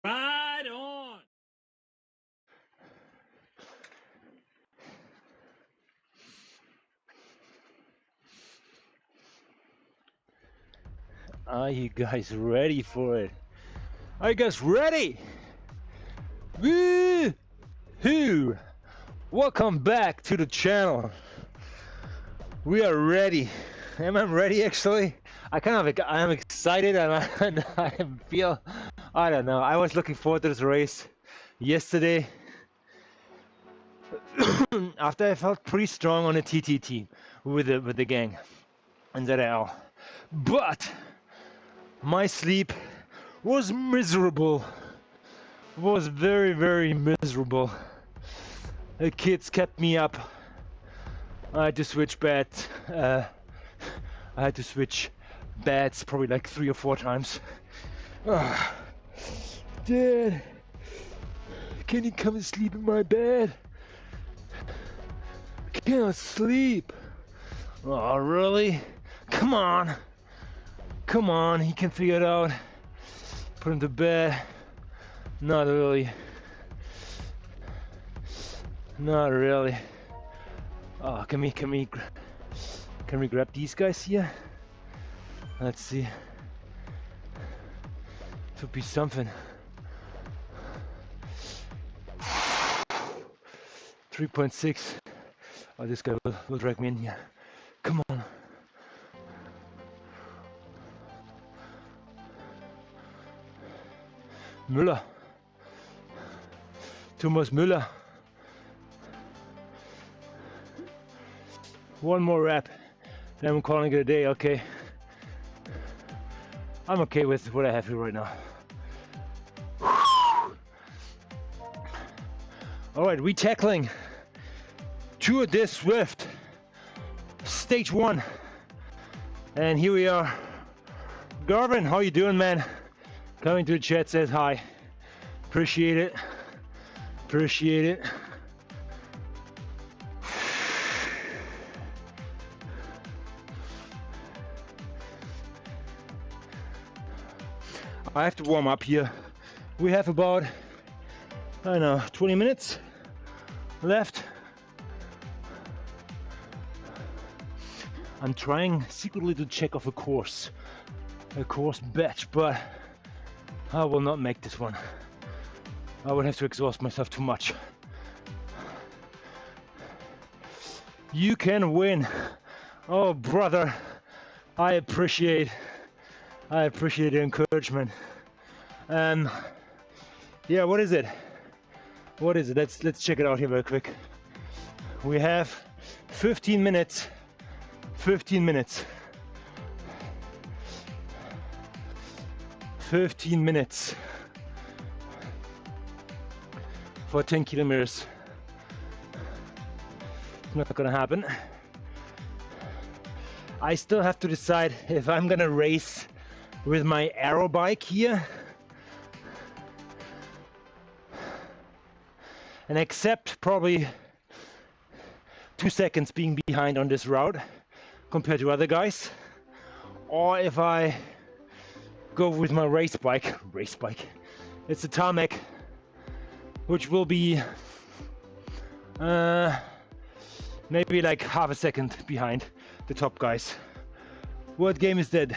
Right on. Are you guys ready for it? Are you guys ready? Woo-hoo! Welcome back to the channel. We are ready. Am I ready actually? I'm excited and I feel, I don't know. I was looking forward to this race yesterday after I felt pretty strong on the TT team with the gang and ZL. But my sleep was miserable. Was very miserable. The kids kept me up. I had to switch beds. I had to switch beds probably like 3 or 4 times. Dad, can you come and sleep in my bed? I cannot sleep. Oh, really? Come on. Come on, he can figure it out. Put him to bed. Not really. Not really. Oh, can we grab these guys here? Let's see. It would be something. 3.6. Oh, this guy will drag me in here. Come on. Müller. Thomas Müller. One more rep, then I'm calling it a day, okay? I'm okay with what I have here right now. Alright, re-tackling Tour de Zwift, stage 1. And here we are. Garvin, how you doing, man? Coming to the chat, says hi. Appreciate it. Appreciate it. I have to warm up here. We have about, I don't know, 20 minutes left. I'm trying secretly to check off a course batch, but I will not make this one. I would have to exhaust myself too much. You can win. Oh, brother, I appreciate the encouragement. Yeah, what is it? What is it? Let's check it out here very quick. We have 15 minutes. 15 minutes. 15 minutes for 10 kilometers. It's not gonna happen. I still have to decide if I'm gonna race with my aero bike here and accept probably 2 seconds being behind on this route compared to other guys, or if I go with my race bike. It's a tarmac, which will be maybe like half a second behind the top guys. What game is that?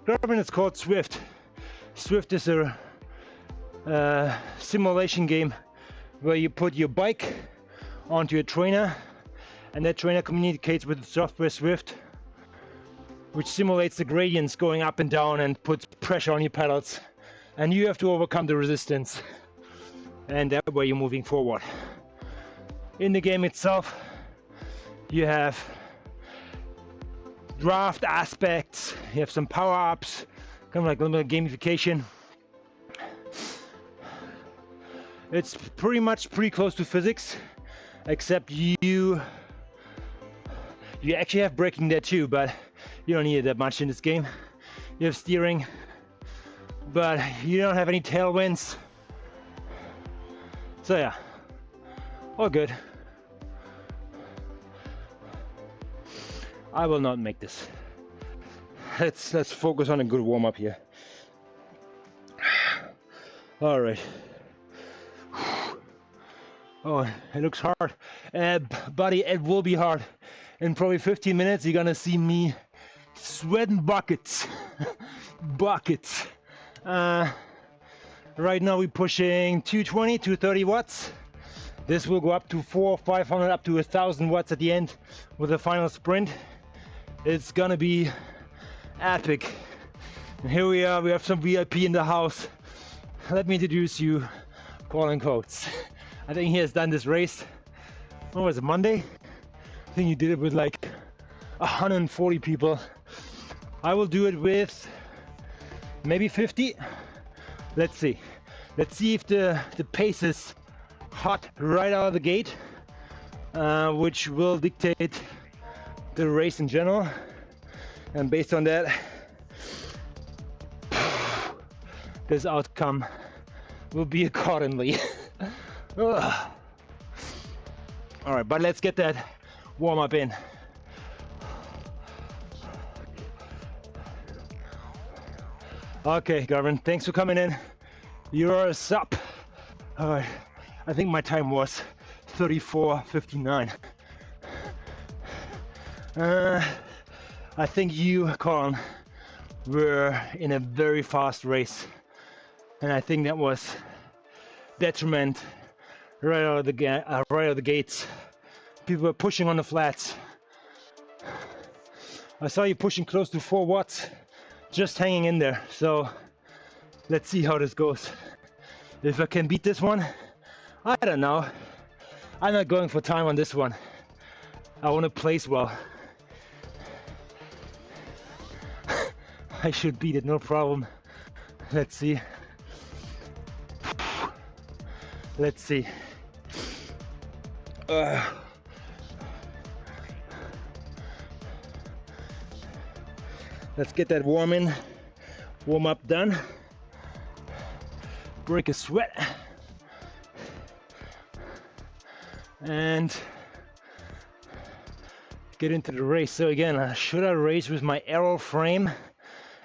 Garmin, it's called Zwift. Zwift is a simulation game where you put your bike onto a trainer, and that trainer communicates with the software Zwift, which simulates the gradients going up and down and puts pressure on your pedals, and you have to overcome the resistance, and that way you're moving forward. In the game itself, you have draft aspects, you have some power-ups, kind of like a little bit of gamification. It's pretty close to physics, except you actually have braking there too, but you don't need it that much in this game. You have steering, but you don't have any tailwinds. So yeah, all good. I will not make this. Let's focus on a good warm-up here. All right. Oh, it looks hard. Buddy, it will be hard. In probably 15 minutes, you're gonna see me sweating buckets. Buckets. Right now we're pushing 220, 230 watts. This will go up to 400, 500, up to 1,000 watts at the end with the final sprint. It's gonna be epic. And here we are, we have some VIP in the house. Let me introduce you, Colin Coates. I think he has done this race, what was it, Monday? I think he did it with like 140 people. I will do it with maybe 50. Let's see. Let's see if the pace is hot right out of the gate, which will dictate the race in general. And based on that, this outcome will be accordingly. All right, but let's get that warm up in. Okay, Garvin, thanks for coming in. You're a sup. All right, I think my time was 34:59. I think you, Colin, were in a very fast race, and I think that was detriment right out of the gates. People were pushing on the flats. I saw you pushing close to 4 watts, just hanging in there. So let's see how this goes. If I can beat this one, I don't know. I'm not going for time on this one. I want to place well. I should beat it, no problem. Let's see. Let's see. Let's get that warm up done. Break a sweat. And get into the race. So again, should I race with my aero frame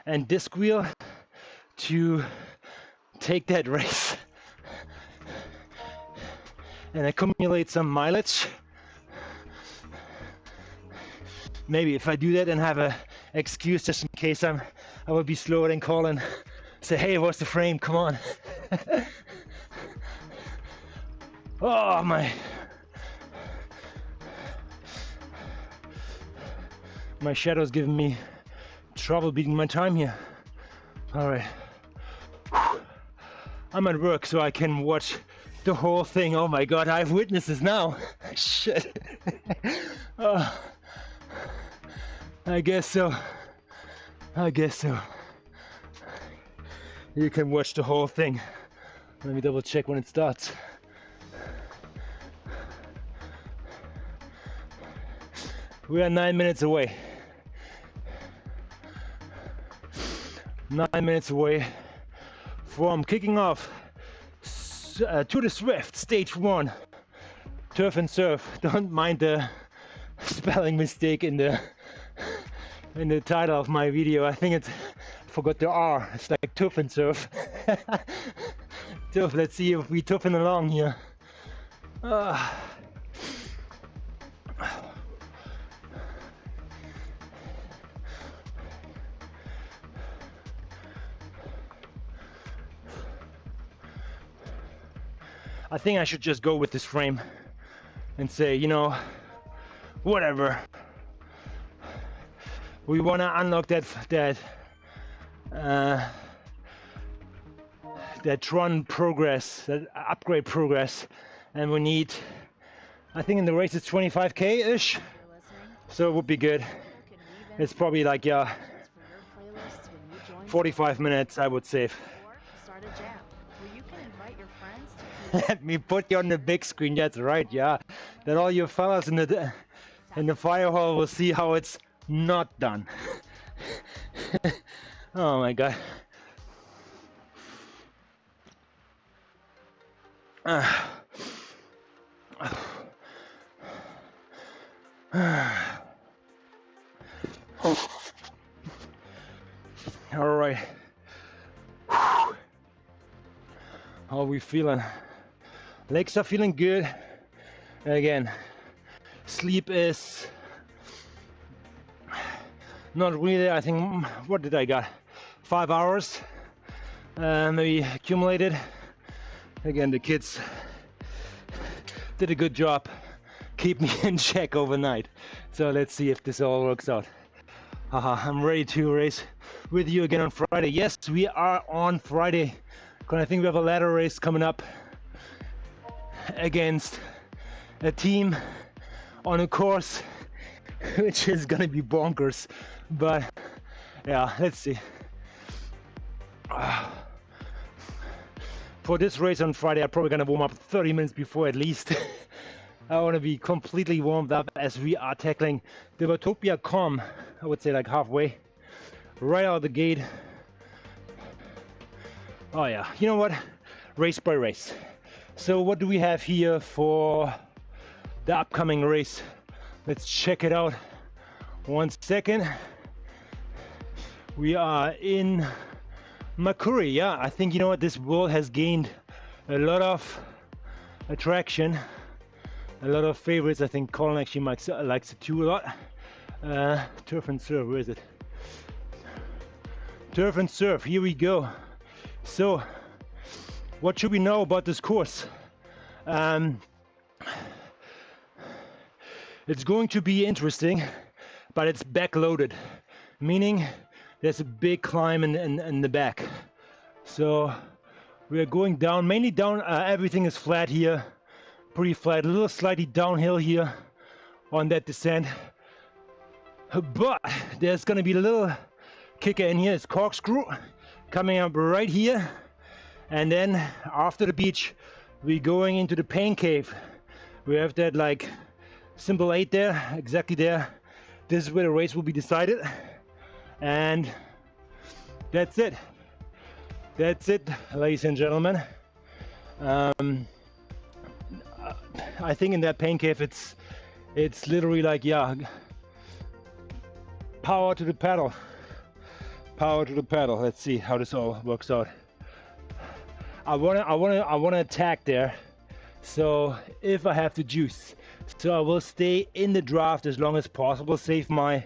and disc wheel to take that race and accumulate some mileage? Maybe if I do that and have a excuse just in case I will be slower than Colin, say, hey, what's the frame, come on. Oh my shadow's giving me trouble beating my time here. All right, I'm at work so I can watch the whole thing. Oh my God, I have witnesses now. Shit. I guess so. You can watch the whole thing. Let me double check when it starts. We are 9 minutes away. 9 minutes away from kicking off to the Zwift Stage 1. Turf and surf. Don't mind the spelling mistake in the title of my video. I think I forgot the R. It's like turf and surf. Turf. Let's see if we toughing along here. I think I should just go with this frame and say, you know, whatever. We want to unlock that run progress, that upgrade progress, and we need, I think in the race it's 25k-ish, so it would be good. It's probably like 45 minutes I would save. Let me put you on the big screen. That's right, yeah. That all you fellas in the fire hall will see how it's not done. Oh my God. All right. How are we feeling? Legs are feeling good. Again, sleep is not really. I think, what did I got? 5 hours maybe accumulated. Again, the kids did a good job keep me in check overnight. So let's see if this all works out. I'm ready to race with you again on Friday. Yes, we are on Friday. I think we have a ladder race coming up against a team on a course which is gonna be bonkers. But yeah, let's see. For this race on Friday, I'm probably gonna warm up 30 minutes before at least. I want to be completely warmed up as we are tackling the Watopia Com, I would say like halfway, right out of the gate. Oh yeah, you know what? Race by race. So what do we have here for the upcoming race? Let's check it out. 1 second. We are in Makuri. Yeah, I think, you know what, this world has gained a lot of attraction, a lot of favorites. I think Colin actually likes it too a lot. Turf and Surf, where is it? Turf and Surf, here we go. So, what should we know about this course? It's going to be interesting, but it's backloaded, meaning there's a big climb in the back. So we are going down, mainly down. Everything is flat here, pretty flat, a little slightly downhill here on that descent. But there's gonna be a little kicker in here. It's corkscrew coming up right here, and then after the beach we're going into the pain cave. We have that like symbol 8 there, exactly there. This is where the race will be decided, and that's it. That's it, ladies and gentlemen. I think in that pain cave it's literally like, yeah, power to the pedal. Power to the pedal. Let's see how this all works out. I wanna attack there. So if I have to juice, so I will stay in the draft as long as possible, save my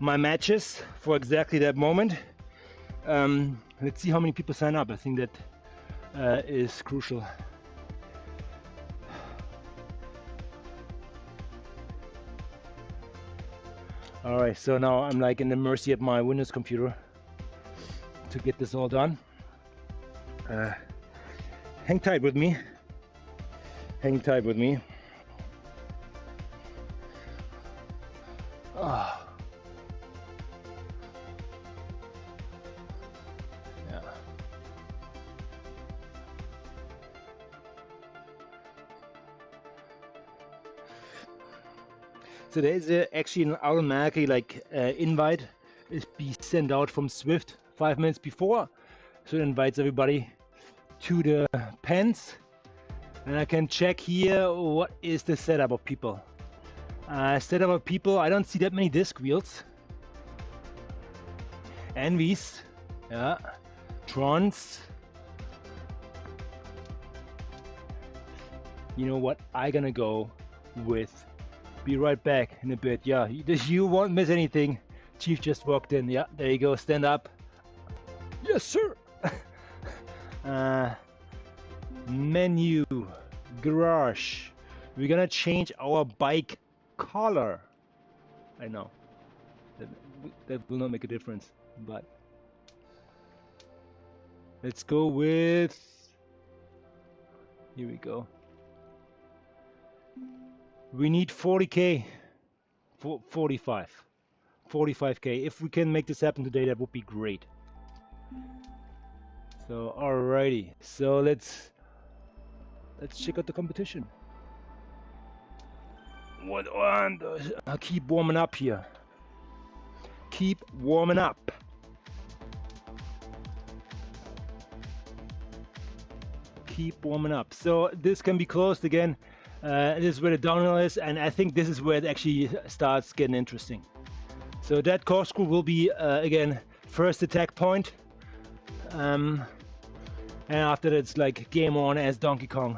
matches for exactly that moment. Let's see how many people sign up. I think that is crucial. All right, so now I'm like in the mercy of my Windows computer to get this all done. Hang tight with me. Hang tight with me. Oh. Yeah. So there is actually an automatically like invite is be sent out from Zwift 5 minutes before, so it invites everybody to the pens, and I can check here what is the setup of people. Setup of people, I don't see that many disc wheels. Envies, yeah, Trons. You know what? I'm gonna go with. Be right back in a bit. Yeah, you won't miss anything. Chief just walked in. Yeah, there you go. Stand up. Yes, sir. Menu, garage. We're gonna change our bike color. I know that will not make a difference, but let's go with. Here we go. We need 40k, 45k. If we can make this happen today, that would be great. So, alrighty. So let's check out the competition. What on? I'll keep warming up here. Keep warming up. Keep warming up. So this can be closed again. This is where the downhill is, and I think this is where it actually starts getting interesting. So that corkscrew will be again first attack point, and and after that it's like game on as Donkey Kong.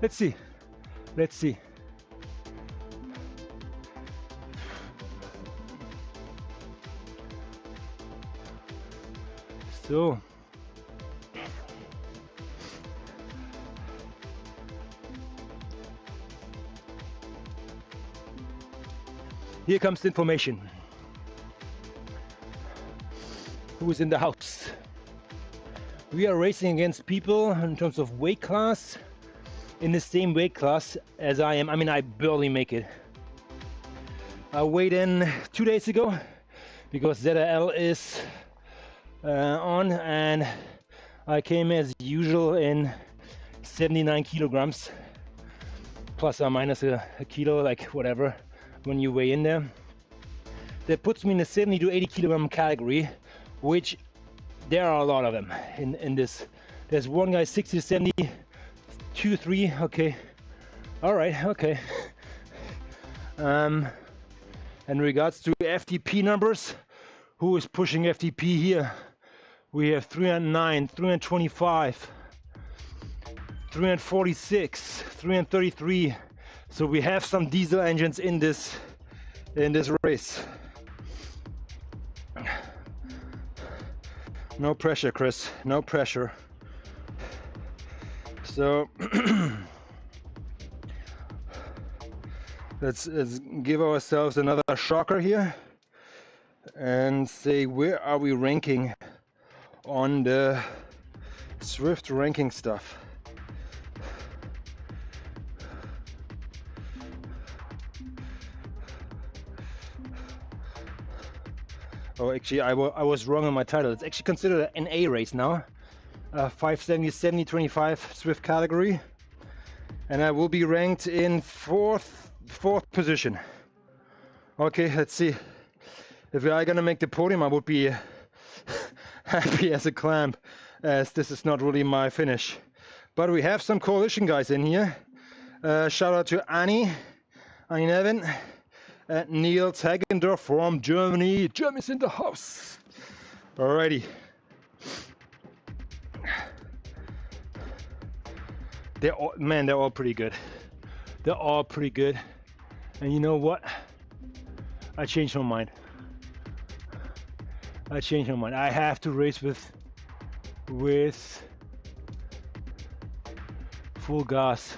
Let's see. Let's see. So. Here comes the information. Who's in the house? We are racing against people in terms of weight class in the same weight class as I am. I mean, I barely make it. I weighed in 2 days ago because ZL is on, and I came as usual in 79 kilograms, plus or minus a kilo, like whatever, when you weigh in there. That puts me in the 70 to 80 kilogram category, which there are a lot of them in this. There's one guy 60 to 70, 2, 3, okay. All right, okay. In regards to FTP numbers, who is pushing FTP here? We have 309, 325, 346, 333. So we have some diesel engines in this race. No pressure, Chris, no pressure. So let's give ourselves another shocker here and say, where are we ranking on the Zwift ranking stuff? Oh, actually, I was wrong on my title. It's actually considered an A race now. 570, 70, 25 Zwift category. And I will be ranked in fourth position. Okay, let's see. If I gonna make the podium, I would be happy as a clam, as this is not really my finish. But we have some coalition guys in here. Shout out to Annie Nevin. And Neil Tagendorf from Germany. Germany's in the house. Alrighty. They're all pretty good. They're all pretty good. And you know what? I changed my mind. I have to race with full gas,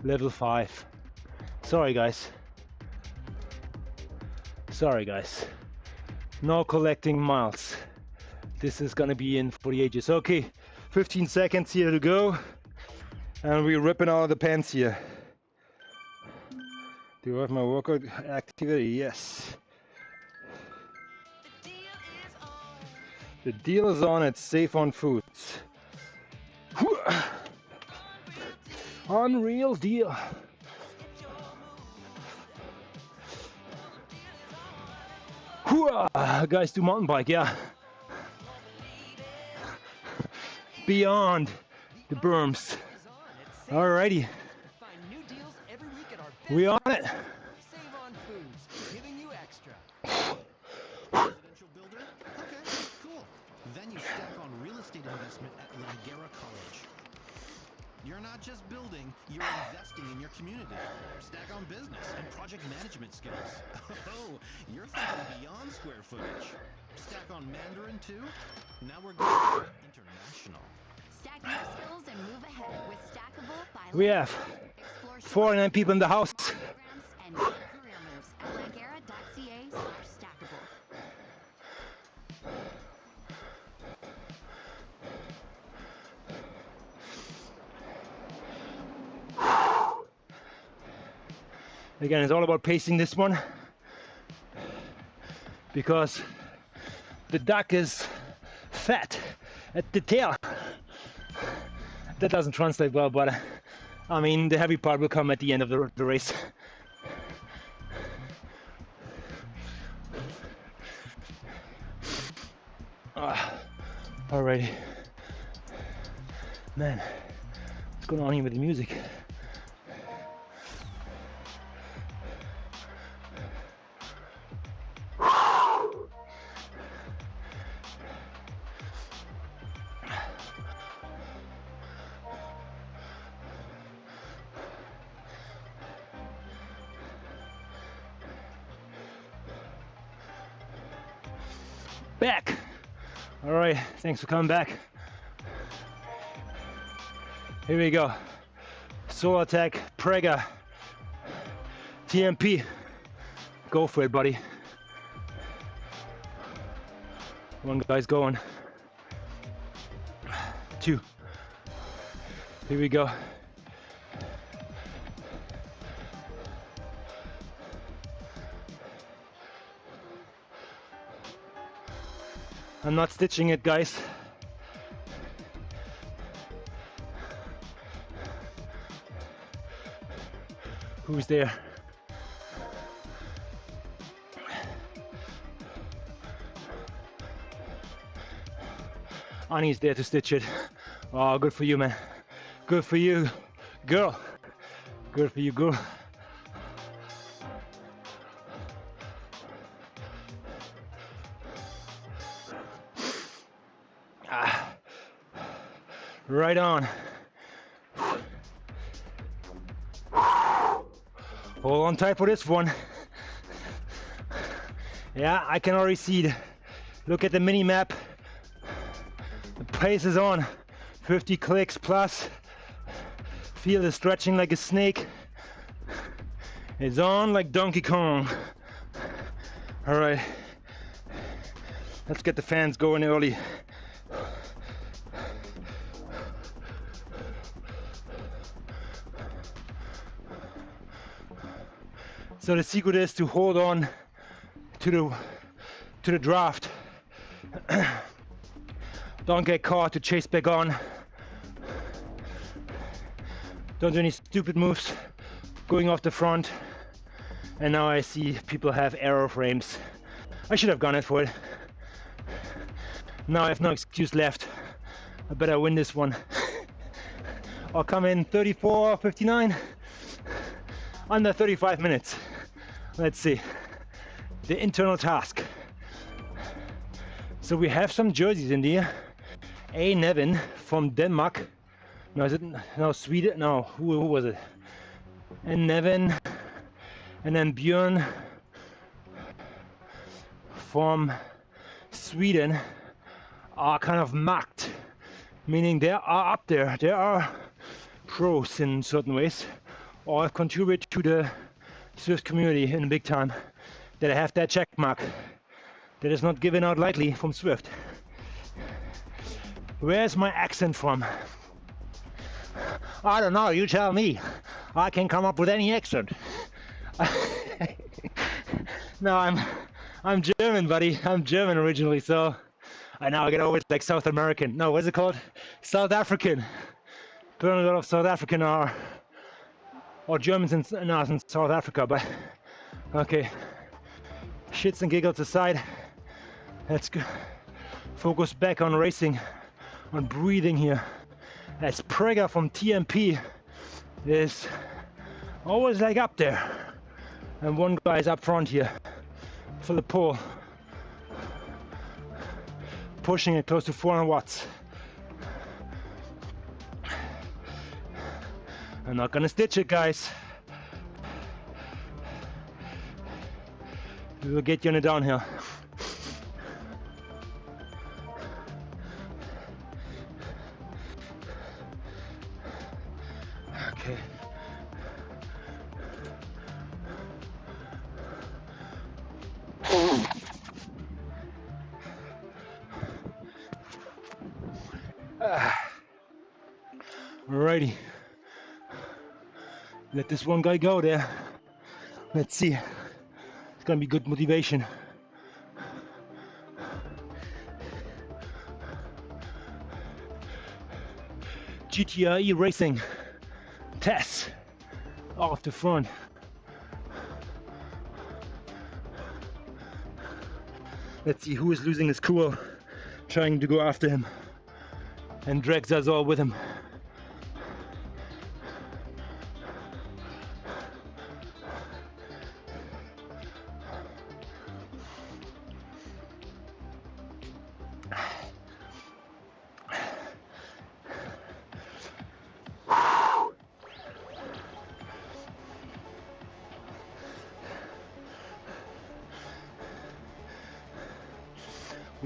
level 5. Sorry guys. No collecting miles. This is gonna be in for the ages. Okay, 15 seconds here to go. And we're ripping out of the pants here. Do I have my workout activity? Yes. The deal is on. It's safe on foods. Unreal deal. Guys do mountain bike, yeah. Beyond the berms. Alrighty. We on it. Save on foods, giving you extra. Residential builder? Okay, cool. Then you stack on real estate investment at Langara College. You're not just building, you're investing in your community. Stack on business and project management skills. Oh, you're thinking beyond square footage. Stack on Mandarin too? Now we're going international. Stack your skills and move ahead with stackable bilingual. We have 49 people in the house. And new career moves at langara.ca/stackable. Again, it's all about pacing this one, because the duck is fat at the tail. That doesn't translate well, but I mean, the heavy part will come at the end of the race. Alrighty. Man, what's going on here with the music? back. All right, thanks for coming back. Here we go. Soul Attack, Prega, TMP. Go for it, buddy. One guy's going. 2. Here we go. I'm not stitching it, guys. Who's there? Annie's there to stitch it. Oh, good for you, man. Good for you, girl. Good for you, girl. Right on. Hold on tight for this one. Yeah, I can already see it. Look at the mini map. The pace is on. 50 clicks plus. Feel the stretching like a snake. It's on like Donkey Kong. All right. Let's get the fans going early. So the secret is to hold on to the draft. Don't get caught to chase back on. Don't do any stupid moves going off the front. And now I see people have arrow frames. I should have gone it for it. Now I have no excuse left. I better win this one. I'll come in 34:59, under 35 minutes. Let's see, the internal task. So we have some jerseys in here. A. Nevin from Denmark. No, is it no Sweden? No, who was it? And Nevin, and then Björn from Sweden are kind of marked, meaning they are up there. They are pros in certain ways, or contribute to the Zwift community in big time, that I have that check mark that is not given out lightly from Zwift. Where's my accent from? I don't know, you tell me. I can come up with any accent. No, I'm German, buddy. I'm German originally, so I now get over it like South American. No, what's it called? South African. Apparently a lot of South African are, or Germans in South Africa, but okay. Shits and giggles aside, let's go. Focus back on racing, on breathing here. As Prega from TMP is always like up there, and one guy is up front here for the pull, pushing it close to 400 watts. I'm not gonna stitch it, guys. We will get you on a downhill. Okay. Alrighty. Let this one guy go there. Let's see. It's gonna be good motivation. GTRE Racing. Tess. Off the front. Let's see who is losing his cool, trying to go after him, and drags us all with him.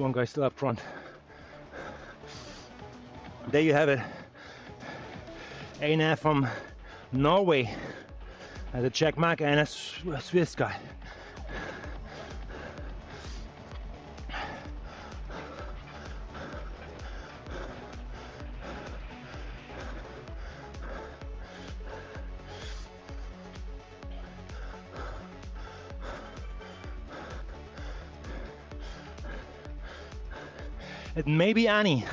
One guy still up front. There you have it. Einar from Norway as a check mark and a Swiss guy. It may be Annie,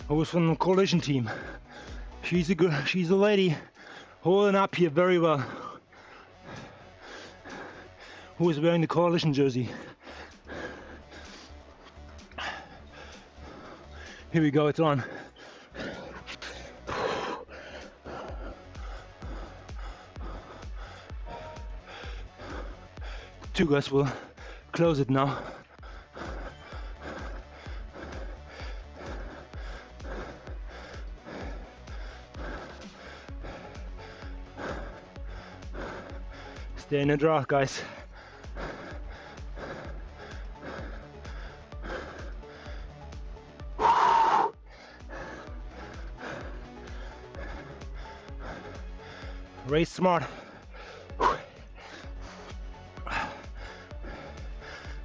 who was from the coalition team. She's a lady holding up here very well. Who is wearing the coalition jersey? Here we go, it's on. Two guys will close it now. Stay in the draw, guys. Race smart.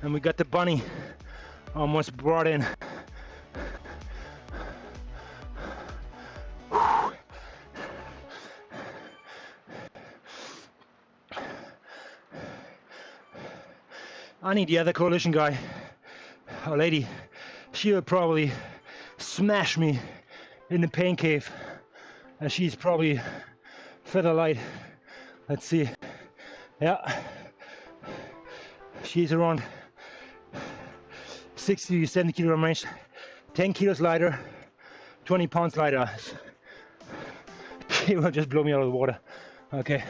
And we got the bunny almost brought in. Annie, the other coalition guy, or lady, she will probably smash me in the pain cave, and she's probably feather light. Let's see. Yeah, she's around 60 to 70 kilogram range, 10 kilos lighter, 20 pounds lighter. She will just blow me out of the water. Okay.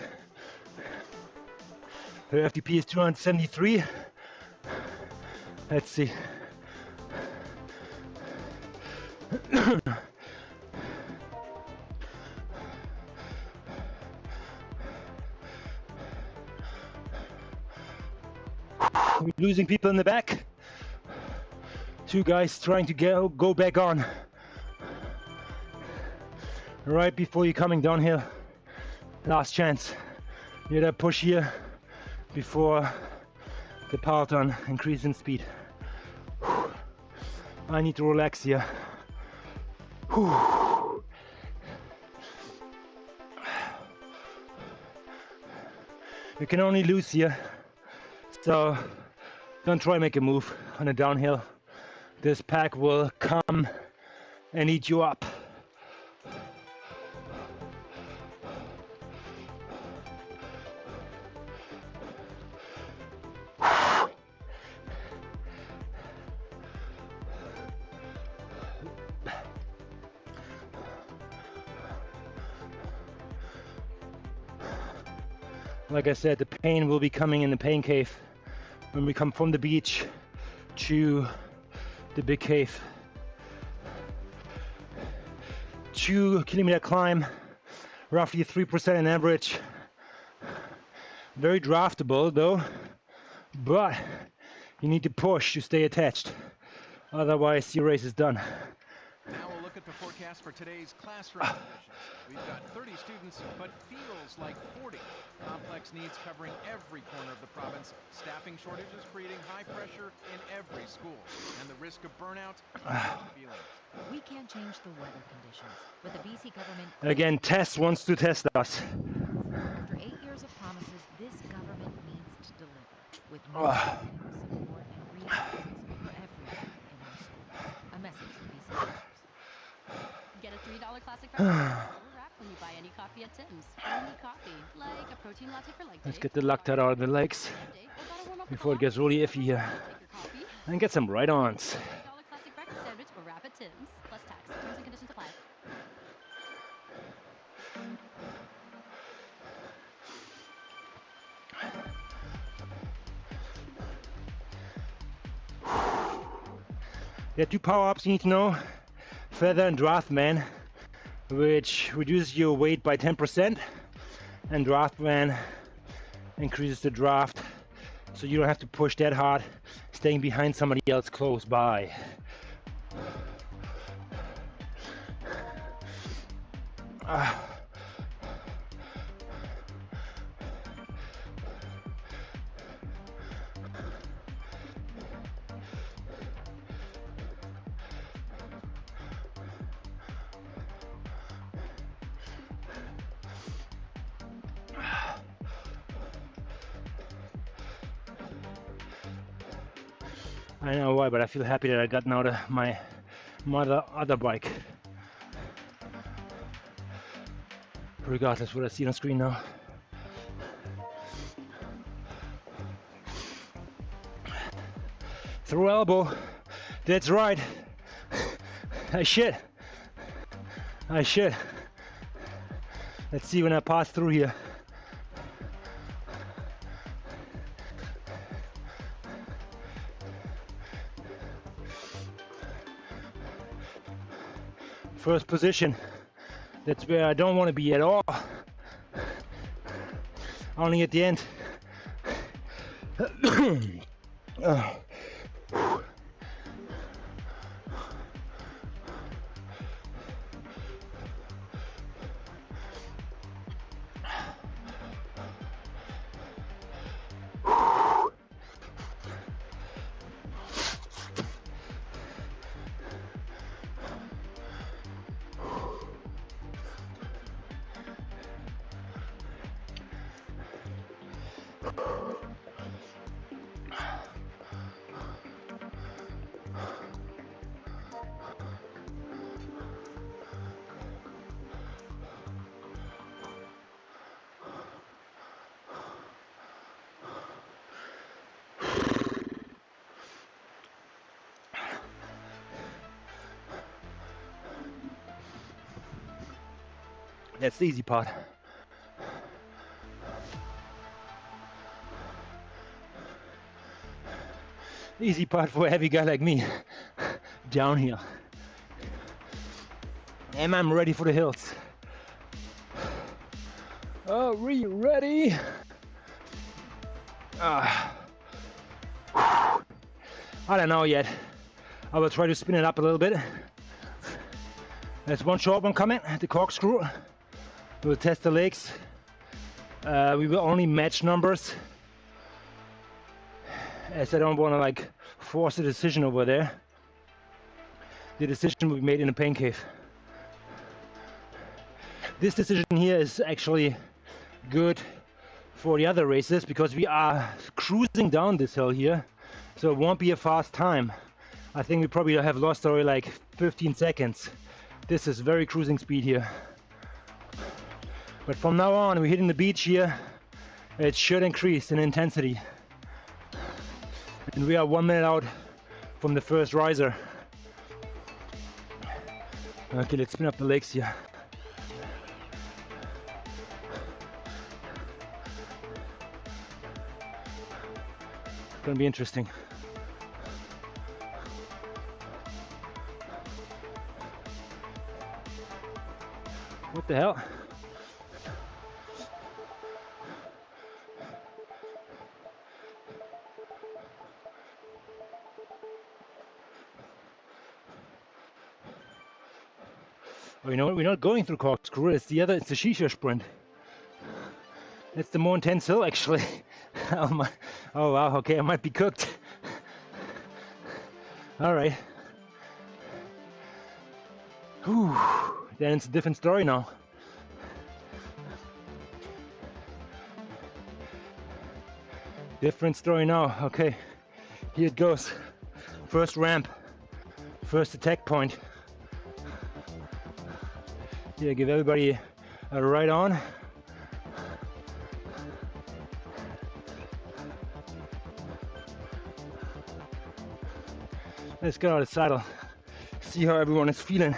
Her FTP is 273. Let's see. We're losing people in the back. Two guys trying to go back on. Right before you're coming downhill. Last chance. You gotta push here before the peloton increase in speed. I need to relax here. You can only lose here, so don't try to make a move on a downhill. This pack will come and eat you up. Like I said, the pain will be coming in the pain cave when we come from the beach to the big cave. 2 kilometer climb, roughly 3% on average. Very draftable though, but you need to push to stay attached. Otherwise, your race is done. Now we'll look at the forecast for today's classroom conditions. We've got 30 students, but feels like 40. Complex needs covering every corner of the province. Staffing shortages creating high pressure in every school. And the risk of burnout, feeling. We can't change the weather conditions, but the BC government... Again, Tess wants to test us. After 8 years of promises, this government needs to deliver. With more support and resources for everyone in our schools. A message from BC teachers. Get a $3 classic wrap when you buy any coffee at Tim's. Only coffee, like a protein latte for leg day. Let's get the lactate out of the legs before it gets really iffy here. And get some ride-ons. $3 classic breakfast sandwich or wrap at Tim's, plus tax. Terms and conditions apply. There are 2 power-ups you need to know. Feather and Draft Man, which reduces your weight by 10%, and Draft Man increases the draft so you don't have to push that hard, staying behind somebody else close by. I don't know why, but I feel happy that I got now my other bike. Regardless what I see on screen now. Through elbow. That's right. I shit. Let's see when I pass through here. First position. That's where I don't want to be at all. Only at the end. That's the easy part. Easy part for a heavy guy like me. Downhill. And I'm ready for the hills. Are we ready? I don't know yet. I will try to spin it up a little bit. There's one short one coming, the corkscrew. We'll test the legs. We will only match numbers, as I don't want to like force a decision over there. The decision will be made in a pain cave. This decision here is actually good for the other races because we are cruising down this hill here, so it won't be a fast time. I think we probably have lost already like 15 seconds. This is very cruising speed here. But from now on, we're hitting the beach here, it should increase in intensity. And we are 1 minute out from the first riser. Okay, let's spin up the legs here. It's gonna be interesting. What the hell? Oh, you know what? We're not going through corkscrew. It's the shisha sprint. It's the more intense hill, actually. Oh wow. Okay, I might be cooked. All right. Whew. Then it's a different story now. Different story now. Okay, here it goes. First ramp, first attack point. Here, give everybody a ride on. Let's get out of the saddle. See how everyone is feeling.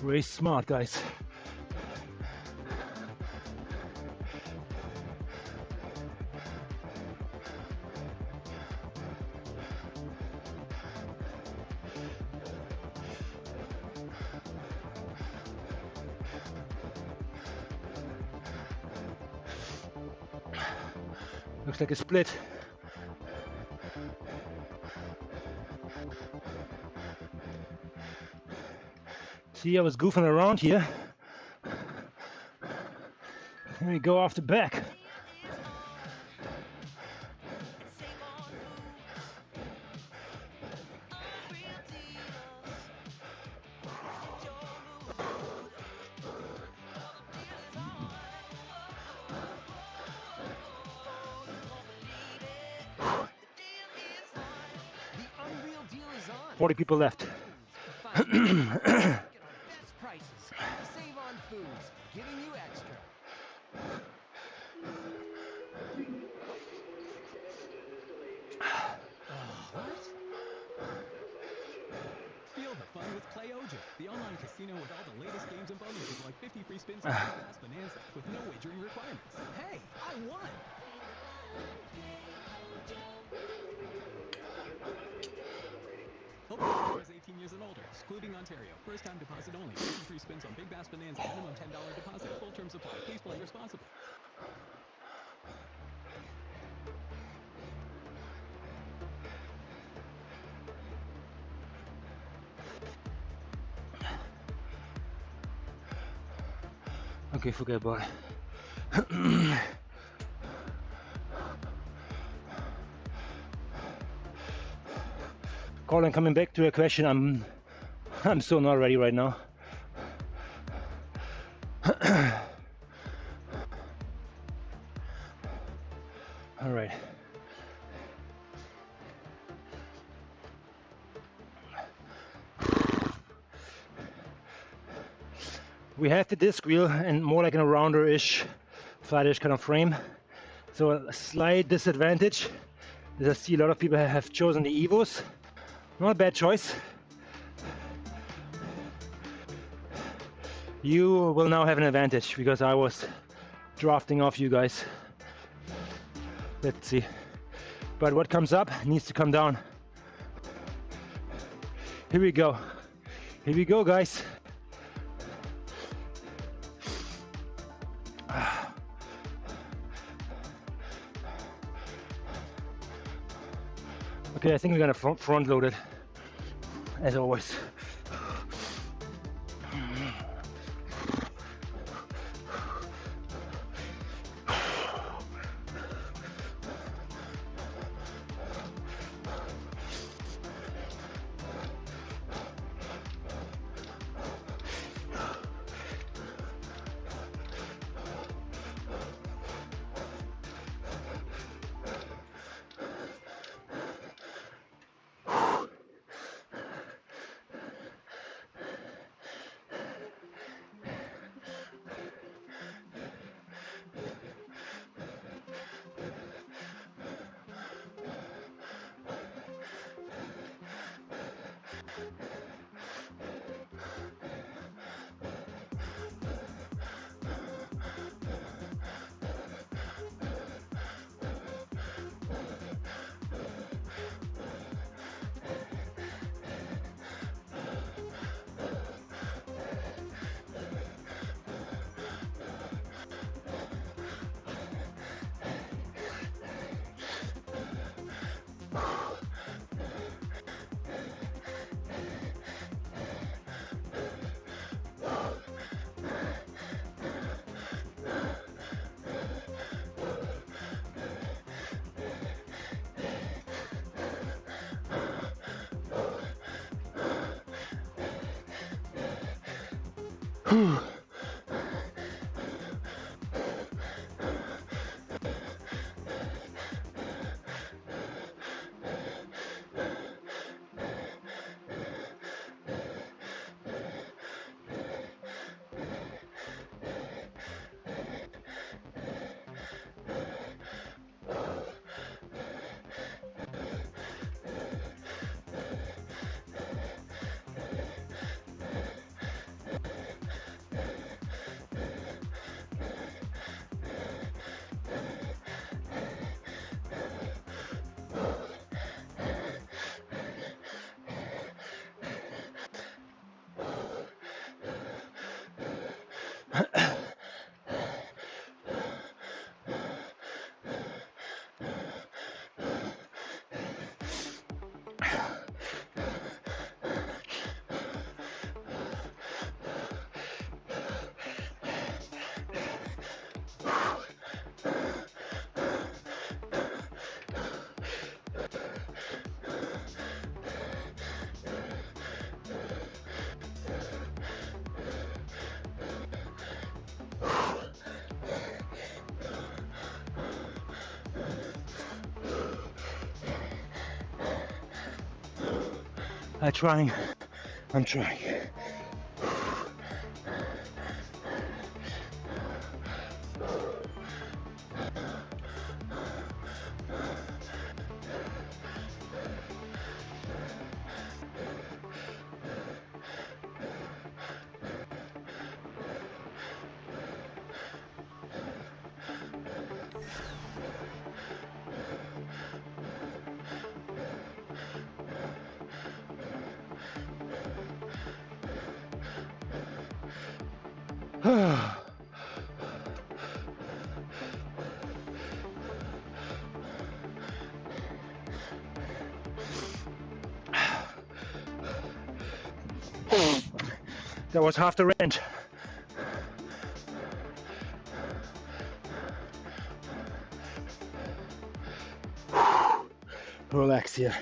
Race smart, guys. Looks like a split. See, I was goofing around here. Here we go off the back. The unreal deal is on. 40 people left. Get our best prices. Save on foods, giving you extra. What? Feel the fun with Play Ojo, the online casino with all the latest games and bonuses like 50 free spins and fast bonanza with no wagering requirements. Hey, I won! Open is 18 years and older, excluding Ontario. First time deposit only. 50 free spins on Big Bass Bonanza. Minimum $10 deposit. Full terms apply. Please play responsibly. Okay, forget about it. Colin, coming back to your question, I'm so not ready right now. All right. We have the disc wheel and more like in a rounder-ish, flat-ish kind of frame. So a slight disadvantage is I see a lot of people have chosen the Evos. Not a bad choice. You will now have an advantage because I was drafting off you guys. Let's see. But what comes up needs to come down. Here we go. Here we go, guys. Okay, I think we're gonna front load it, as always. I'm trying. That was half the range. Relax here.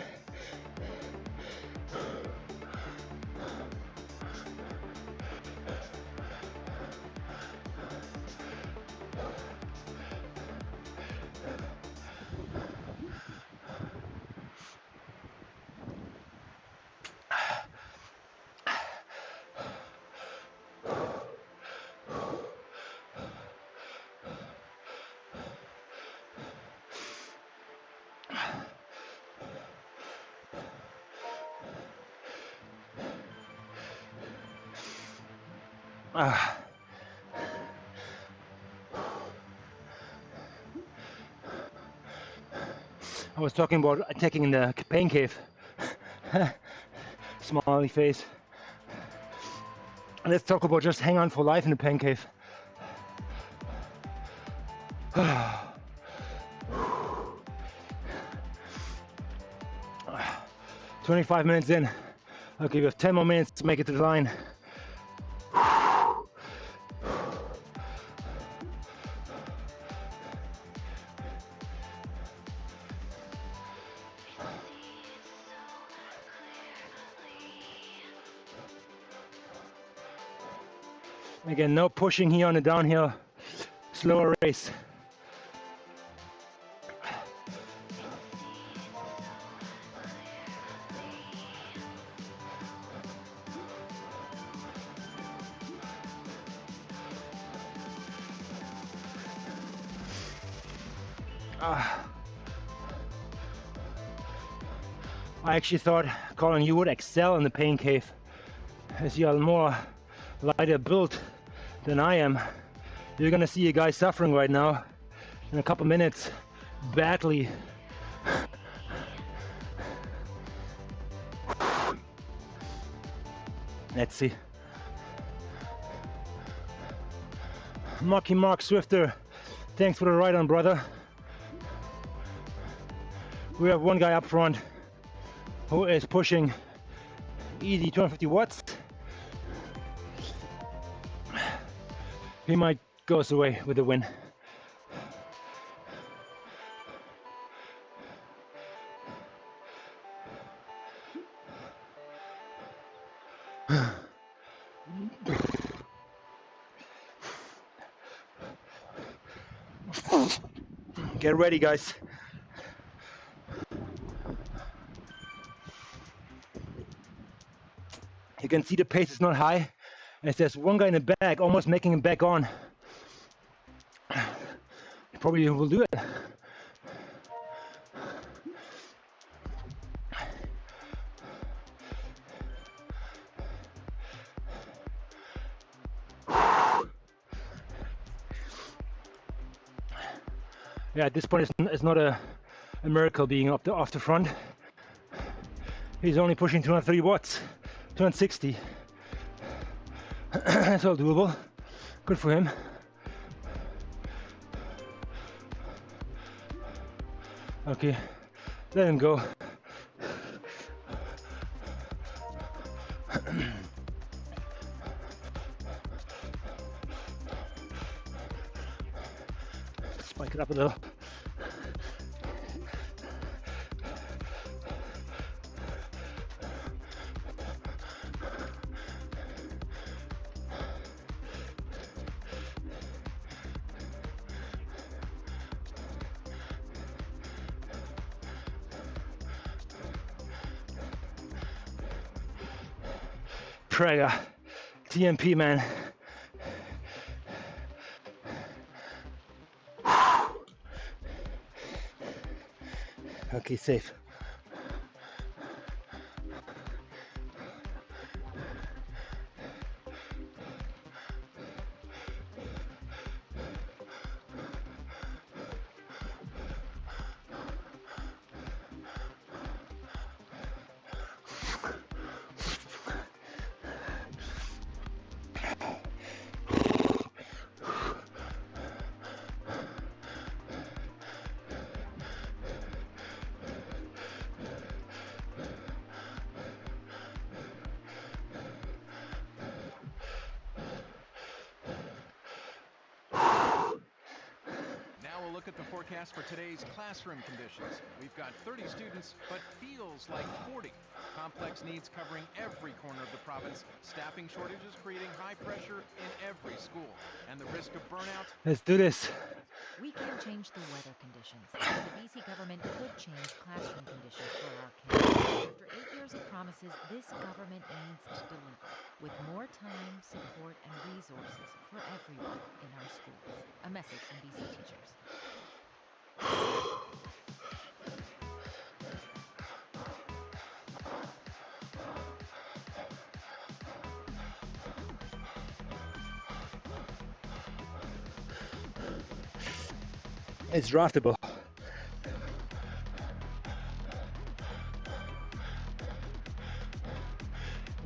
I was talking about attacking the pain cave. Smiley face. Let's talk about just hang on for life in the pain cave. 25 minutes in. Okay, we have 10 more minutes to make it to the line. Again, no pushing here on the downhill, slower race. I actually thought, Colin, you would excel in the pain cave, as you are more lighter built than I am. You're gonna see a guy suffering right now in a couple minutes badly. Let's see. Marky Mark Swifter, thanks for the ride on, brother. We have one guy up front who is pushing easy 250 watts. He might go away with the win. Get ready, guys. You can see the pace is not high, as there's one guy in the back almost making him back on. He probably will do it. Yeah, at this point it's not a miracle being off the front. He's only pushing 230 watts, 260. That's all doable. Good for him. Okay, let him go. Spike it up a little. Craiga. TMP, man. Okay, safe. Now we'll look at the forecast for today's classroom conditions. We've got 30 students, but feels like 40. Complex needs covering every corner of the province. Staffing shortages creating high pressure in every school. And the risk of burnout. Let's do this. We can't change the weather conditions, but the BC government could change classroom conditions for our kids. After 8 years of promises, this government needs to deliver, with more time, support, and resources for everyone in our schools. A message from BC teachers. It's draftable.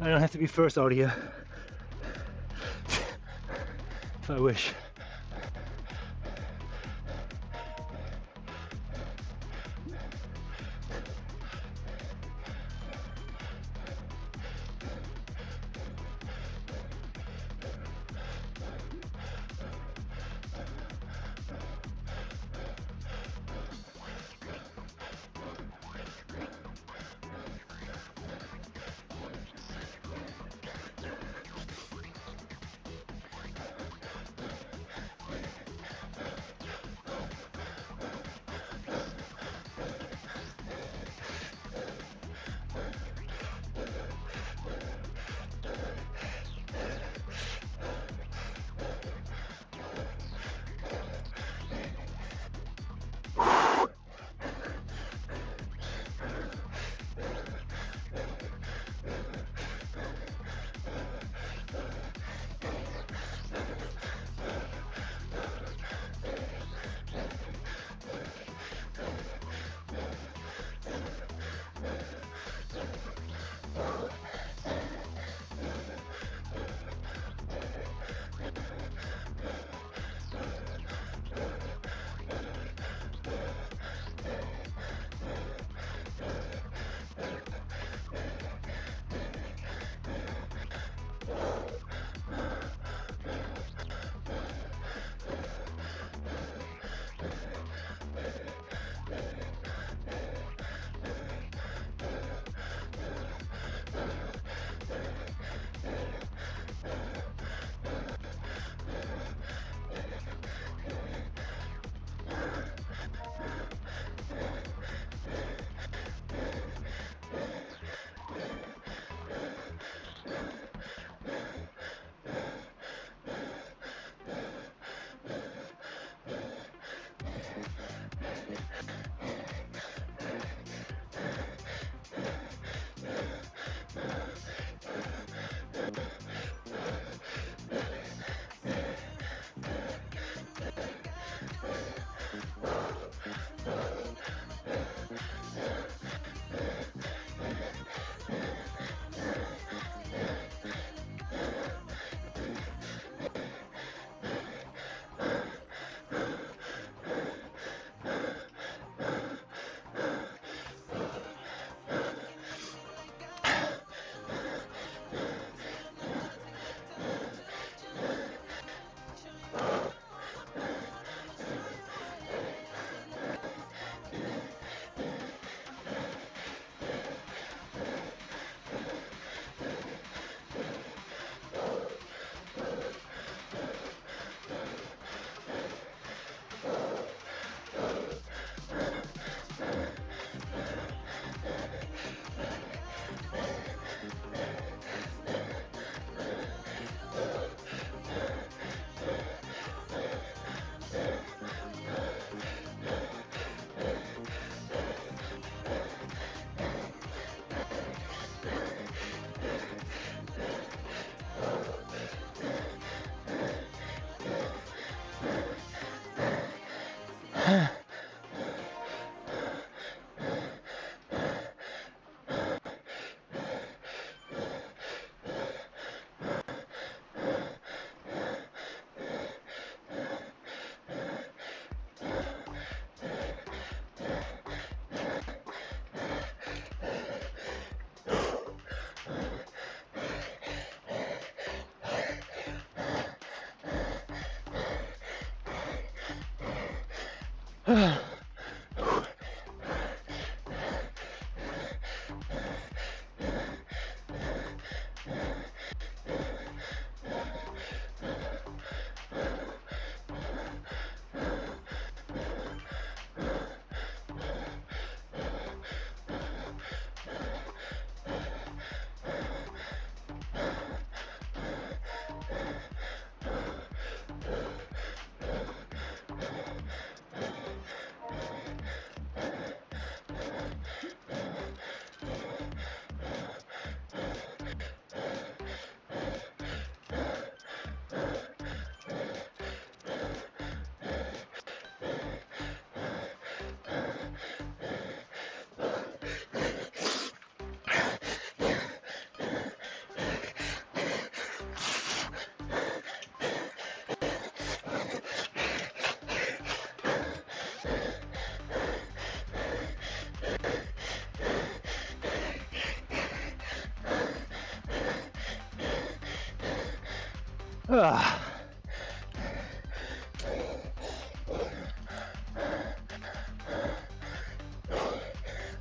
I don't have to be first out here. If I wish.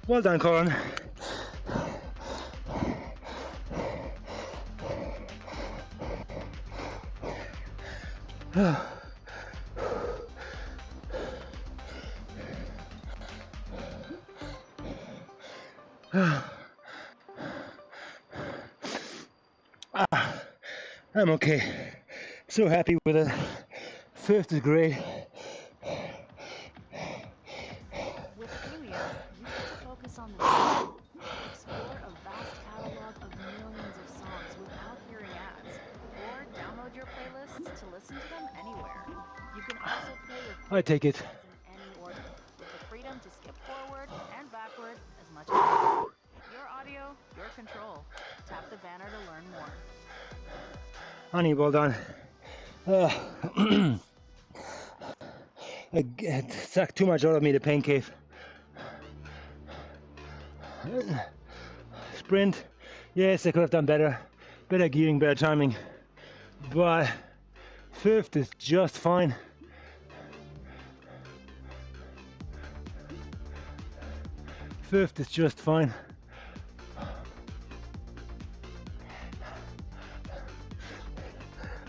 Well done, Colin. I'm okay. So happy with it. Fifth is great. With Alias, you get to focus on the music. Explore a vast catalog of millions of songs without hearing ads, or download your playlists to listen to them anywhere. You can also play with I take it. songs in any order, with the freedom to skip forward and backward as much as you want. Your audio, your control. Tap the banner to learn more. Honey, well done. It sucked too much out of me, the pain cave. Sprint, yes, I could have done better. Better gearing, better timing. But fifth is just fine. Fifth is just fine.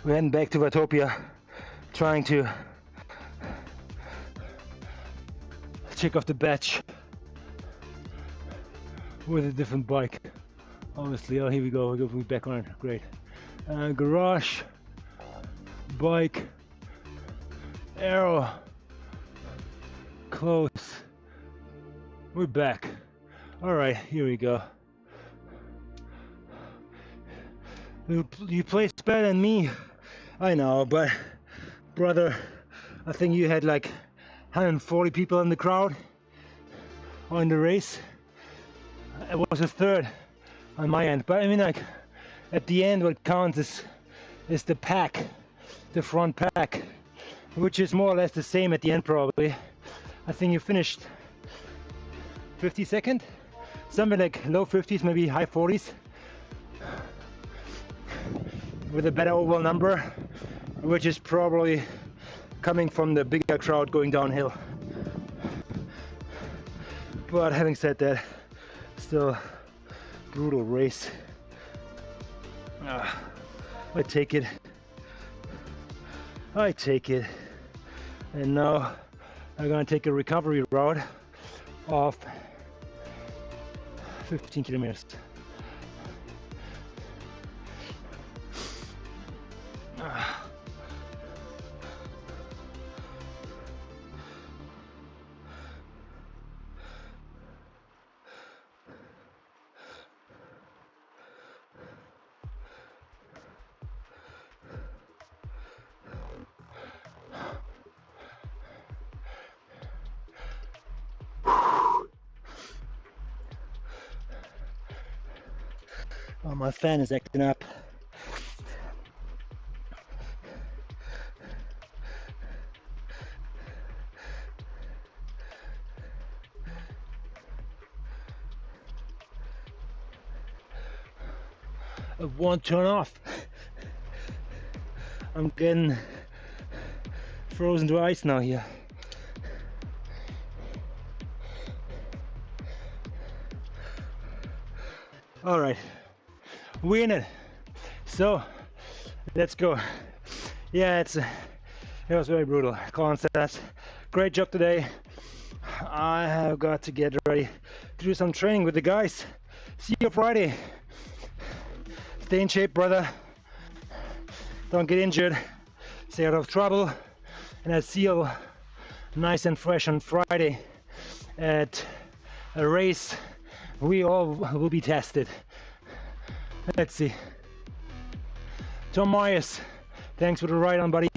We're heading back to Watopia, trying to check off the batch with a different bike. Obviously, oh, here we go. We're back on it. Great. Garage, bike, arrow, close. We're back. All right, here we go. You placed better than me, I know, but brother, I think you had like 140 people in the crowd on the race. It was a third on my end, but I mean, like, at the end what counts is the pack, the front pack, which is more or less the same at the end probably. I think you finished 52nd, something like low 50s, maybe high 40s, with a better overall number, which is probably coming from the bigger crowd going downhill. But having said that, still brutal race. I take it. And now I'm gonna take a recovery route of 15 kilometers. Oh, my fan is acting up. It won't turn off. I'm getting frozen to ice now here. All right, we're in it. So let's go. Yeah, it was very brutal. Colin says, great job today. I have got to get ready to do some training with the guys. See you Friday. Stay in shape, brother. Don't get injured. Stay out of trouble. And I'll see you nice and fresh on Friday at a race. We all will be tested. Let's see. Tom Myers, thanks for the ride on, buddy.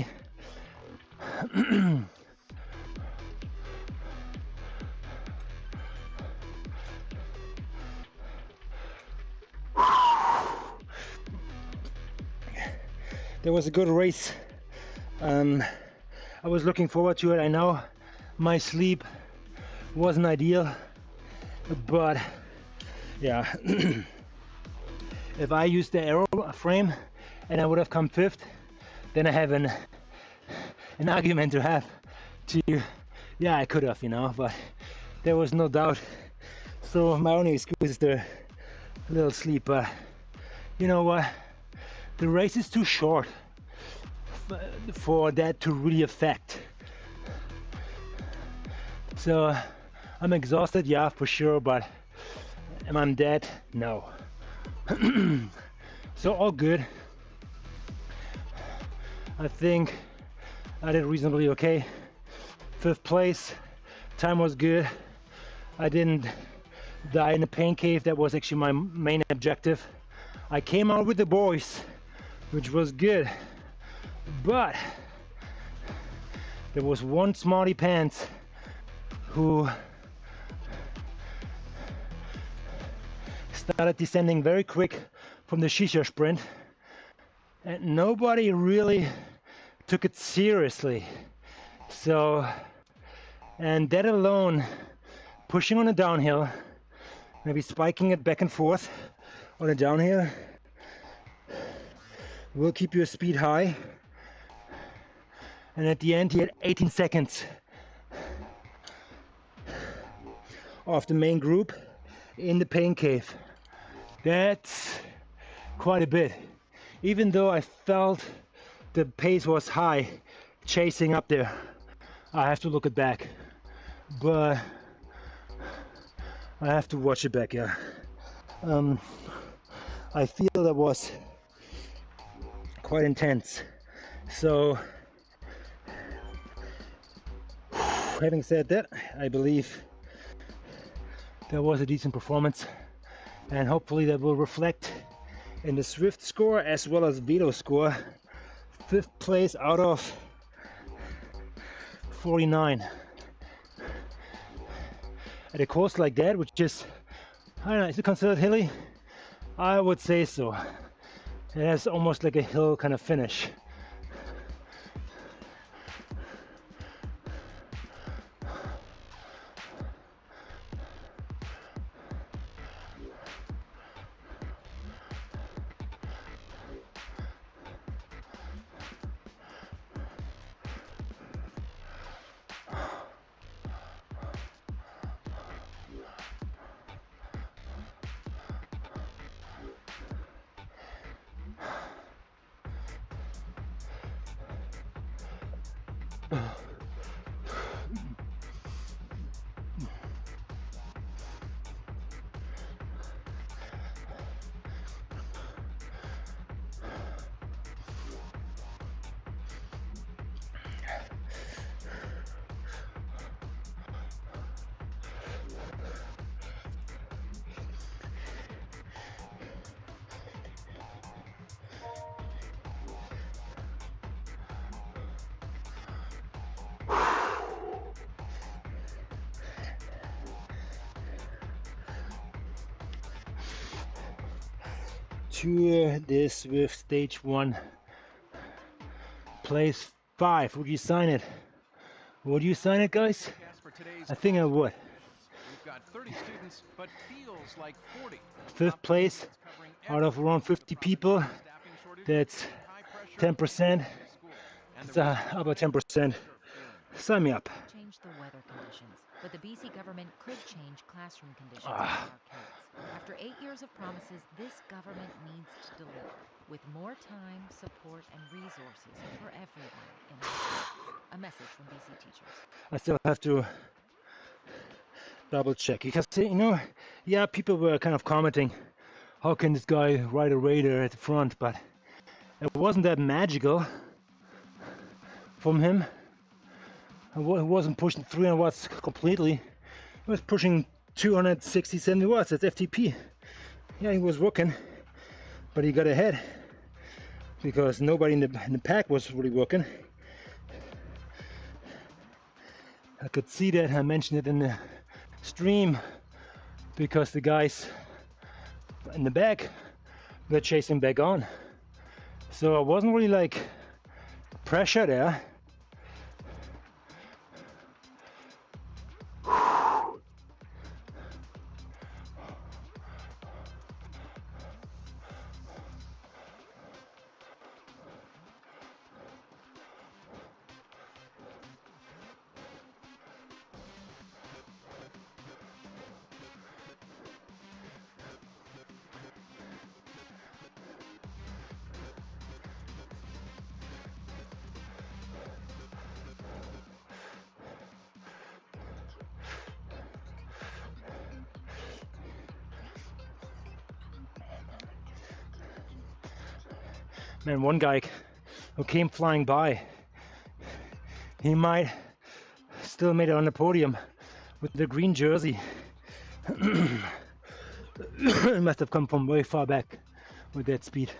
There was a good race. I was looking forward to it. I know my sleep wasn't ideal, but yeah. If I used the aero frame and I would have come fifth, then I have an argument to have to, yeah, I could have, you know, but there was no doubt. So my only excuse is the little sleep, but you know what? The race is too short for that to really affect. So I'm exhausted, yeah, for sure, but am I dead? No. So all good. I think I did reasonably okay. 5th place, time was good. I didn't die in a pain cave. That was actually my main objective. I came out with the boys, which was good, but there was one smarty pants who started descending very quick from the shisha sprint, and nobody really took it seriously. So, and that alone, pushing on a downhill, maybe spiking it back and forth on a downhill, will keep your speed high. And at the end he had 18 seconds off the main group in the pain cave. That's quite a bit. Even though I felt the pace was high chasing up there, I have to look it back, but I have to watch it back. Yeah, I feel that was quite intense. So having said that, I believe that was a decent performance, and hopefully that will reflect in the Zwift score as well as Velo score. 5th place out of 49 at a course like that, which is, I don't know, is it considered hilly? I would say so. It has almost like a hill kind of finish. Tour de Zwift Stage 1. Place 5. Would you sign it? Would you sign it, guys? I think I would. We've got 30 students, but feels like 40. 5th place out of around 50 people. That's 10%. It's about 10%. Sign me up. Change the weather conditions, but the BC government could change classroom conditions for our kids. After 8 years of promises, this government needs to deliver with more time, support, and resources for everyone in our schools. A message from BC teachers. I still have to double check because, you know, yeah, people were kind of commenting, how can this guy ride a Raider at the front, but it wasn't that magical from him. It wasn't pushing 300 watts completely. It was pushing 260, 70 watts. That's FTP. Yeah, he was working, but he got ahead because nobody in the pack was really working. I could see that. I mentioned it in the stream because the guys in the back were chasing back on. So it wasn't really like pressure there. Man, one guy who came flying by, he might still made it on the podium with the green jersey. He must have come from way far back with that speed.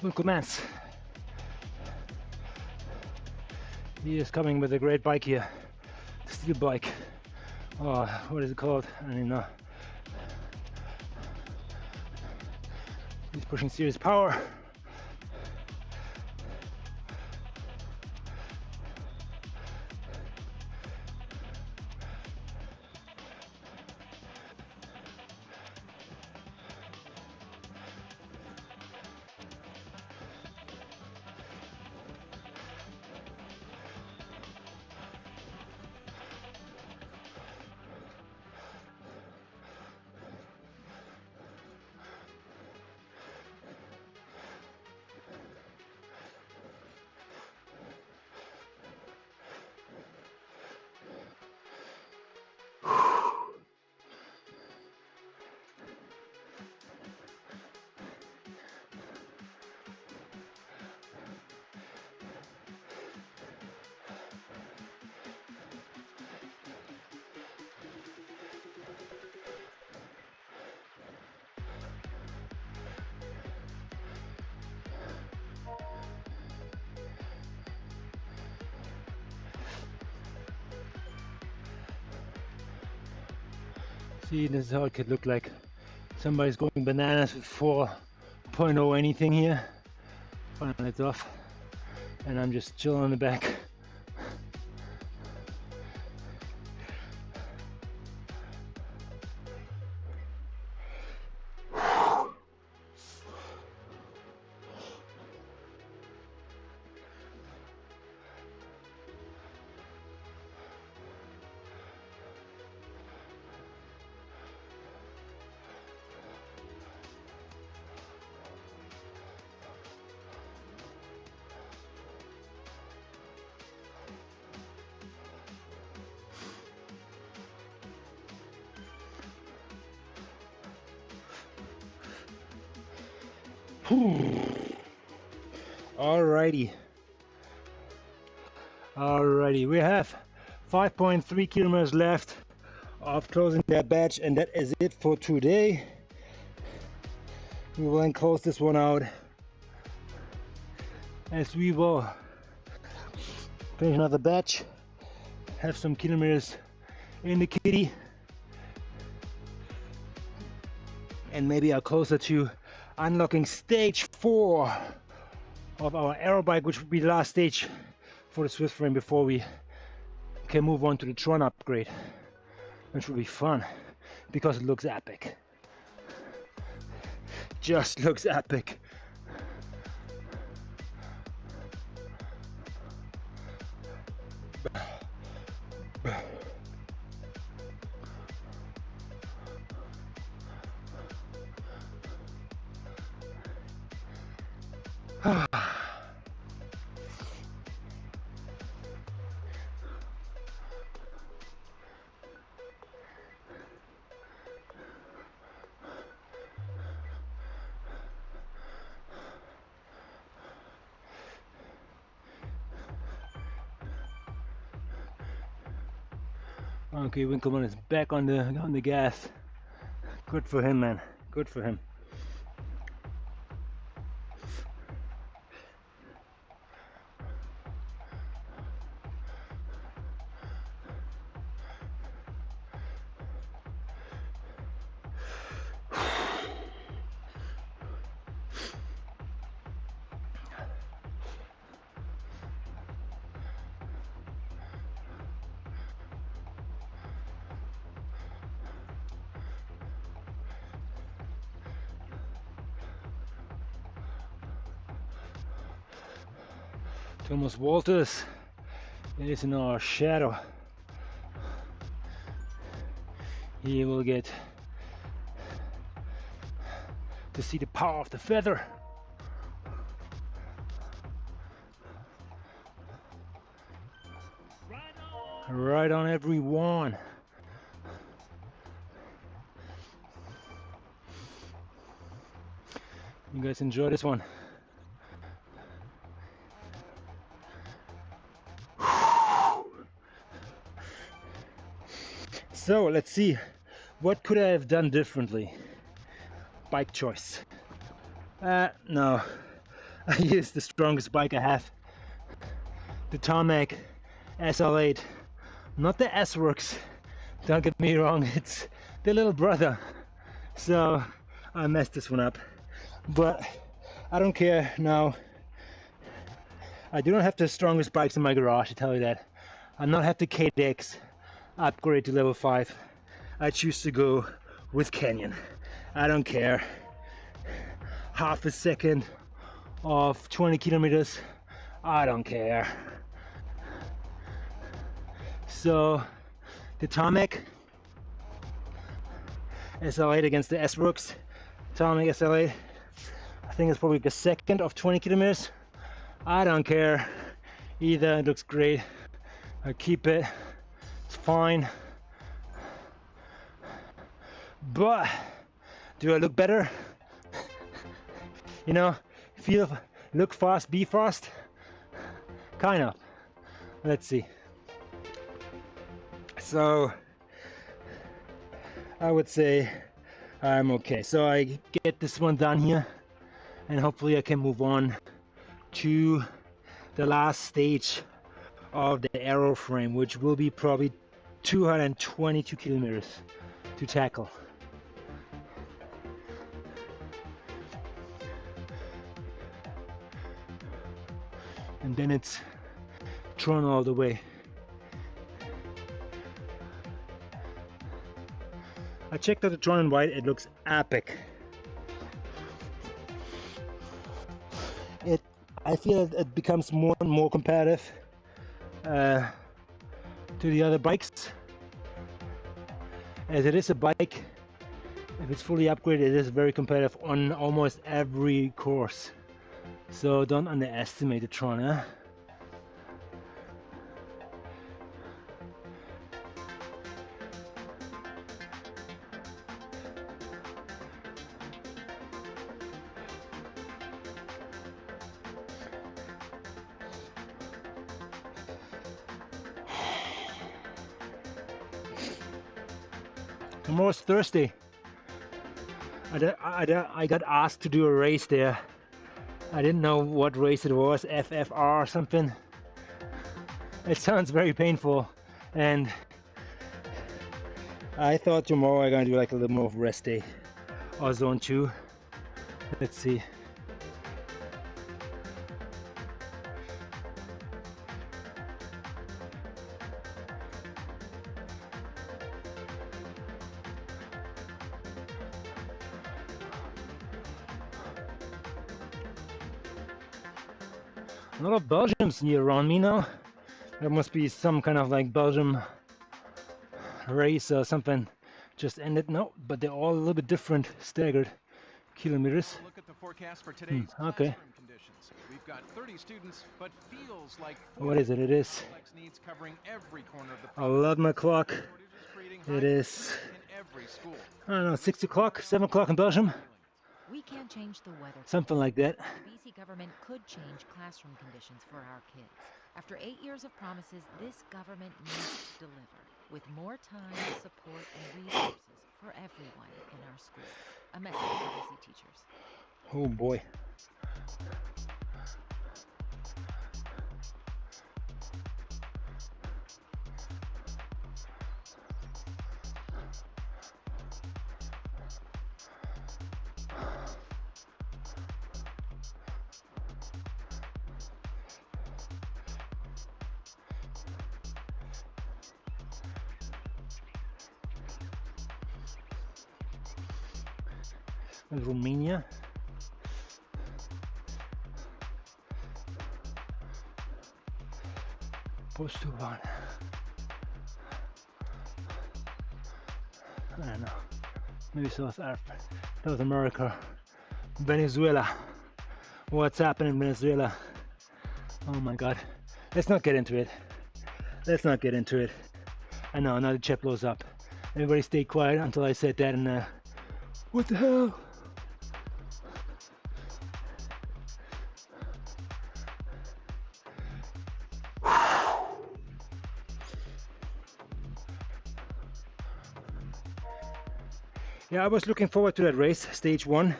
We'll commence. He is coming with a great bike here. Steel bike. Oh, what is it called? I don't know. He's pushing serious power. See, this is how it could look like. Somebody's going bananas with 4.0 anything here. Finally it's off. And I'm just chilling on the back. Alrighty, we have 5.3 kilometers left of closing that batch, and that is it for today. We will then close this one out as we will finish another batch, have some kilometers in the kitty, and maybe are closer to unlocking stage 4 of our aero bike, which would be the last stage for the Zwift frame before we can move on to the Tron upgrade, which will be fun because it looks epic. Just looks epic. Okay, Winkleman is back on the gas. Good for him, man. Good for him. Thomas Walters is in our shadow. He will get to see the power of the feather. Right on everyone. You guys enjoy this one. So let's see, what could I have done differently? Bike choice. No, I used the strongest bike I have. The Tarmac SL8, not the S-Works. Don't get me wrong, it's the little brother. So I messed this one up. but I don't care now. I do not have the strongest bikes in my garage, I tell you that. I not have the KDX upgrade to level 5. I choose to go with Canyon. I don't care. Half a second of 20 kilometers, I don't care. So the tarmac SL8 against the S-Works tarmac SL8, I think it's probably the second of 20 kilometers. I don't care either, it looks great. I keep it, it's fine. But do I look better? You know, look fast, be fast? Kind of. Let's see. So I would say I'm okay. So I get this one done here, and hopefully I can move on to the last stage of the aero frame, which will be probably 222 kilometers to tackle. And then it's Tron all the way. I checked out the Tron in white, it looks epic. I feel it becomes more and more competitive to the other bikes, as it is a bike, if it's fully upgraded, it is very competitive on almost every course. So don't underestimate the Tron, eh? Tomorrow's Thursday. I got asked to do a race there. I didn't know what race it was, FFR or something. It sounds very painful, and I thought tomorrow I'm gonna do like a little more of rest day or zone 2. Let's see. A lot of Belgians near around me now. There must be some kind of like Belgium race or something just ended. No, but they're all a little bit different, staggered kilometers. Look at the forecast for today's okay. classroom conditions. We've got 30 students, but feels like what is it? It is. Needs covering every corner of the I love my clock. It is, I don't know, 6 o'clock, 7 o'clock in Belgium. We can't change the weather. Something like that. The BC government could change classroom conditions for our kids. After 8 years of promises, this government needs to deliver, with more time, support, and resources for everyone in our schools. A message for BC teachers. Oh boy. Romania. Postulan. I don't know. Maybe South America. Venezuela. What's happening in Venezuela? Oh my god. Let's not get into it. Let's not get into it. I know, now the chat blows up. Everybody stay quiet until I said that, and what the hell? Yeah, I was looking forward to that race, stage 1.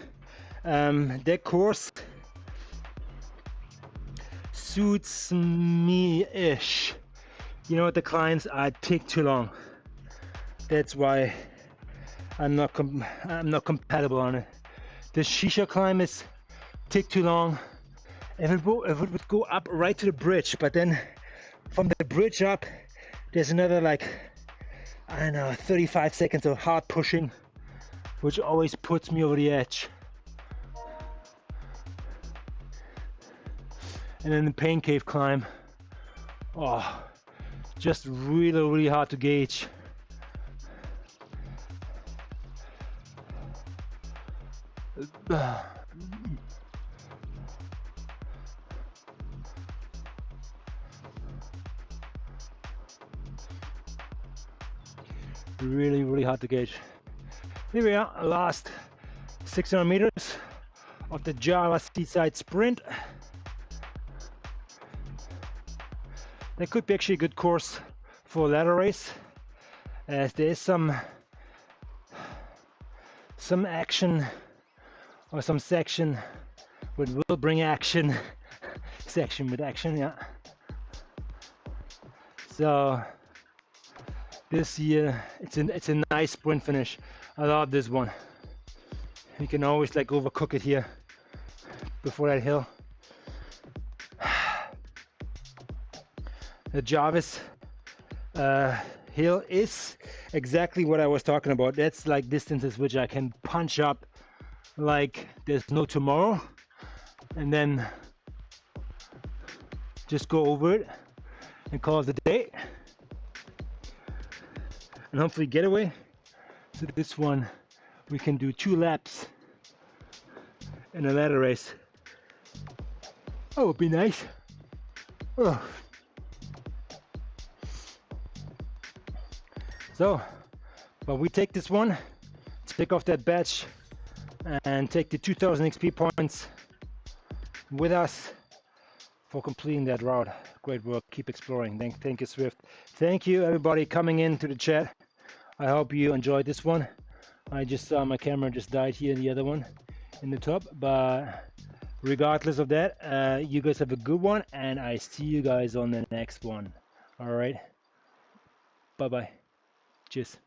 That course suits me-ish. You know what, the clients take too long. That's why I'm not compatible on it. The shisha climb is take too long. If it would go up right to the bridge, but then from the bridge up, there's another like, I don't know, 35 seconds of hard pushing, which always puts me over the edge. And then the pain cave climb, oh, just really hard to gauge. Really hard to gauge. Here we are, last 600 meters of the Java Seaside Sprint. That could be actually a good course for a ladder race, as there is some action, or some section which will bring action. Section with action, yeah. So this year it's a nice sprint finish. I love this one. You can always like overcook it here before that hill. The Jarvis hill is exactly what I was talking about. That's like distances which I can punch up like there's no tomorrow, and then just go over it and call it a day, and hopefully get away. So this one we can do 2 laps in a ladder race. Oh, it'd be nice. Oh. So, but we take this one, take off that badge, and take the 2000 XP points with us for completing that route. Great work, keep exploring. Thank you, Zwift. Thank you everybody coming into the chat. I hope you enjoyed this one. I just saw my camera just died here, the other one in the top, but regardless of that, you guys have a good one, and I see you guys on the next one. All right, bye bye. Cheers.